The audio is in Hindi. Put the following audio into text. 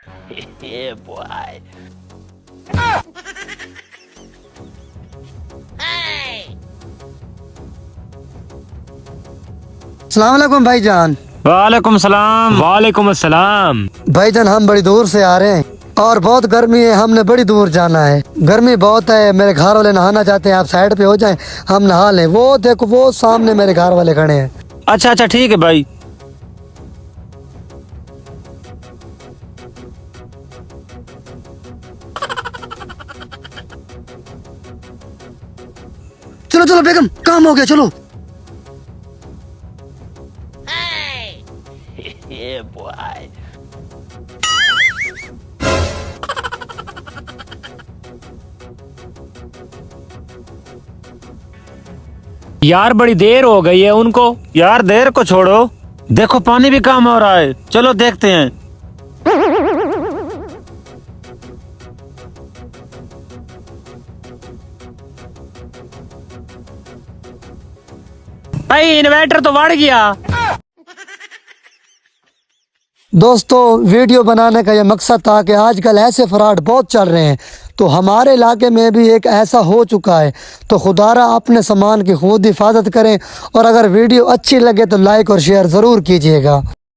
Yeah, boy. अस्सलाम वालेकुम भाईजान। वालेकुम सलाम। वालेकुम अस्सलाम। भाईजान हम बड़ी दूर से आ रहे हैं और बहुत गर्मी है, हमने बड़ी दूर जाना है। गर्मी बहुत है, मेरे घर वाले नहाना चाहते हैं, आप साइड पे हो जाएं, हम नहा लें। वो देखो वो सामने मेरे घर वाले खड़े हैं। अच्छा अच्छा ठीक है भाई। चलो चलो बेगम, काम हो गया, चलो। Yeah, boy. यार बड़ी देर हो गई है उनको। यार देर को छोड़ो, देखो पानी भी कम हो रहा है, चलो देखते हैं। भाई इन्वर्टर तो बढ़ गया। दोस्तों वीडियो बनाने का ये मकसद था कि आजकल ऐसे फ्रॉड बहुत चल रहे हैं, तो हमारे इलाके में भी एक ऐसा हो चुका है। तो खुदारा अपने सामान की खुद हिफाजत करें और अगर वीडियो अच्छी लगे तो लाइक और शेयर ज़रूर कीजिएगा।